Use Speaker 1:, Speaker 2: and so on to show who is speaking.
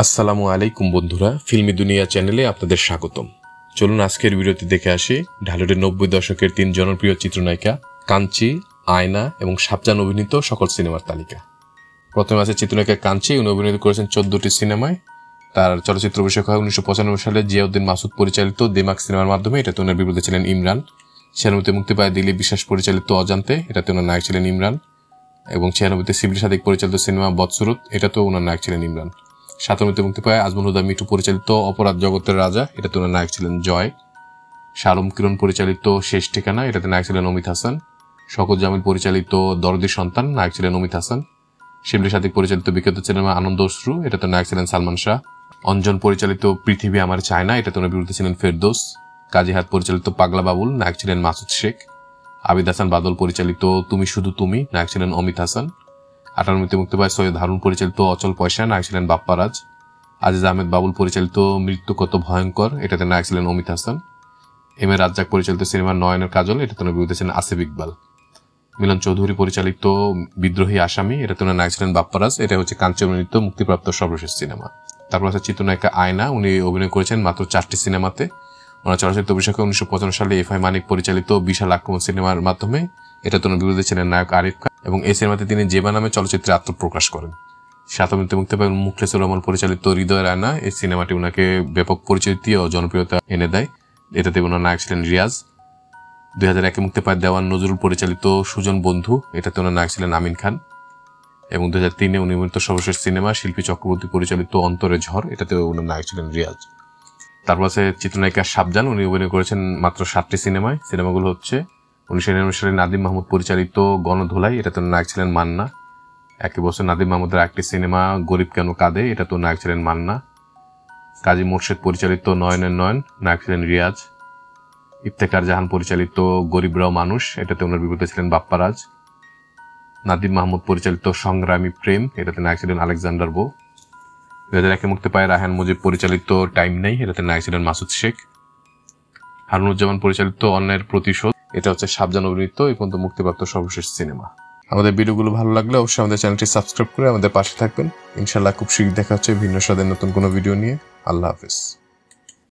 Speaker 1: আসসালামু আলাইকুম বন্ধুরা, ফিল্মি দুনিয়া চ্যানেলে আপনাদের স্বাগতম। চলুন আজকের ভিডিওতে দেখে আসি ঢালিউডের 90 দশকের 3 জনপ্রিয় চিত্রনায়িকা কাঞ্চি, আয়না এবং শাবজান অভিনীত সকল সিনেমার তালিকা। প্রথমে আছে চিত্রনায়িকা কাঞ্চি। উনি অভিনীত করেছেন 14টি সিনেমায়। তার চলচ্চিত্র অভিষেক হয় 1995 সালে জিয়াউদ্দিন মাসুদ পরিচালিত দেমাক সিনেমার মাধ্যমে। এটাতে ওনার বিপরীতে ছিলেন ইমরান। 96তে মুক্তি পায় দিলীপ বিশ্বাস পরিচালিত অজান্তে। এটাতে ওনার নায়ক ছিলেন ইমরান। এবং 96তে সিবিল সাদিক পরিচালিত সিনেমা বদসুরত। এটাতেও ওনার নায়ক ছিলেন ইমরান। 97তে মুক্তি পায় আজমল হুদা মিঠু পরিচালিত অপরাধ জগতের রাজা। এটাতে ওনার নায়ক ছিলেন জয়। শালম কিরণ পরিচালিত শেষ ঠিকানা। এটাতে নায়ক ছিলেন অমিত হাসান। শওকত জামিল পরিচালিত দরদি সন্তান, নায়ক ছিলেন অমিত হাসান। শিবলি সাদিক পরিচালিত বিখ্যাত সিনেমা আনন্দ অশ্রু। এটাতে নায়ক ছিলেন সালমান শাহ। অঞ্জন পরিচালিত পৃথিবী আমার চায় না। এটাতে ওনার বিরুদ্ধে ছিলেন ফেরদৌস। কাজী হাত পরিচালিত পাগলা বাবুল, নায়ক ছিলেন মাসুদ শেখ। আবিদ হাসান বাদল পরিচালিত তুমি শুধু তুমি, নায়ক ছিলেন অমিত হাসান। 98তে মুক্তি পায় সৈয়দ হারুন পরিচালিত অচল পয়সা, নায়ক ছিলেন বাপ্পারাজ। আজিজ আহমেদ বাবুল পরিচালিত মৃত্যু কত ভয়ঙ্কর। এটাতে নায়ক ছিলেন অমিত হাসান। এম এ রাজ্জাক পরিচালিত সিনেমা নয়নের কাজল। এটাতে ওনার বিরুদ্ধে ছিলেন আসিফ ইকবাল। মিলন চৌধুরী পরিচালিত বিদ্রোহী আসামি। এটাতে ওনার নায়ক ছিলেন বাপ্পারাজ। এটা হচ্ছে কাঞ্চি অভিনীত মুক্তিপ্রাপ্ত সর্বশেষ সিনেমা। তারপর আছে চিত্রনায়িকা আয়না। উনি অভিনয় করেছেন মাত্র 4টি সিনেমাতে। ওনার চলচ্চিত্র অভিষেক 1955 সালে এফআই মানিক পরিচালিত বিশাল আক্রমণ সিনেমার মাধ্যমে। এটাতে ওনার বিরুদ্ধে ছিলেন নায়ক আরিফ খান এবং এই সিনেমাতে তিনি জেবা নামে চলচ্চিত্রে আত্মপ্রকাশ করেন। 97তে মুক্তি পায় মুখলেসুর রহমান পরিচালিত হৃদয়ের আয়না। এই সিনেমাটি ওনাকে ব্যাপক পরিচিতি ও জনপ্রিয়তা এনে দেয়। এটাতে ওনার নায়ক ছিলেন রিয়াজ। 2001-এ মুক্তি পায় দেওয়ান নজরুল পরিচালিত সুজন বন্ধু। এটাতে ওনার নায়ক ছিলেন আমিন খান। এবং 2003-এ উনি অভিনীত সর্বশেষ সিনেমা শিল্পী চক্রবর্তী পরিচালিত অন্তরে ঝড়। এটাতে ওনার নায়ক ছিলেন রিয়াজ। তারপর আছে চিত্রনায়িকা শাবজান। উনি অভিনয় করেছেন মাত্র 7টি সিনেমায়। সিনেমাগুলো হচ্ছে 1999 সালে নাদিম মাহমুদ পরিচালিত গণধোলাই। এটাতে নায়ক ছিলেন মান্না। একই বছর নাদিম মাহমুদের একটি সিনেমা গরিব কেন কাঁদে। এটা তো নায়ক ছিলেন মান্না। কাজী মোর্শেদ পরিচালিত নয়নের নয়ন, নায়ক ছিলেন রিয়াজ। ইফতেখার জাহান পরিচালিত গরিবরাও মানুষ। এটাতে ওনার বিপরীতে ছিলেন বাপ্পারাজ। নাদিম মাহমুদ পরিচালিত সংগ্রামী প্রেম। এটাতে নায়ক ছিলেন আলেকজান্ডার বো। 2001-এ মুক্তি পায় রায়হান মুজিব পরিচালিত টাইম নেই। এটাতে নায়ক ছিলেন মাসুদ শেখ। হারুনুজ্জামান পরিচালিত অন্যায়ের প্রতিশোধ। এটা হচ্ছে শাবজান অভিনীত এই পর্যন্ত মুক্তিপ্রাপ্ত সর্বশেষ সিনেমা। আমাদের ভিডিওগুলো ভালো লাগলে অবশ্যই আমাদের চ্যানেলটি সাবস্ক্রাইব করে আমাদের পাশে থাকবেন। ইনশাআল্লাহ খুব শীঘ্রই দেখা হচ্ছে ভিন্ন স্বাদের নতুন কোনো ভিডিও নিয়ে। আল্লাহ হাফেজ।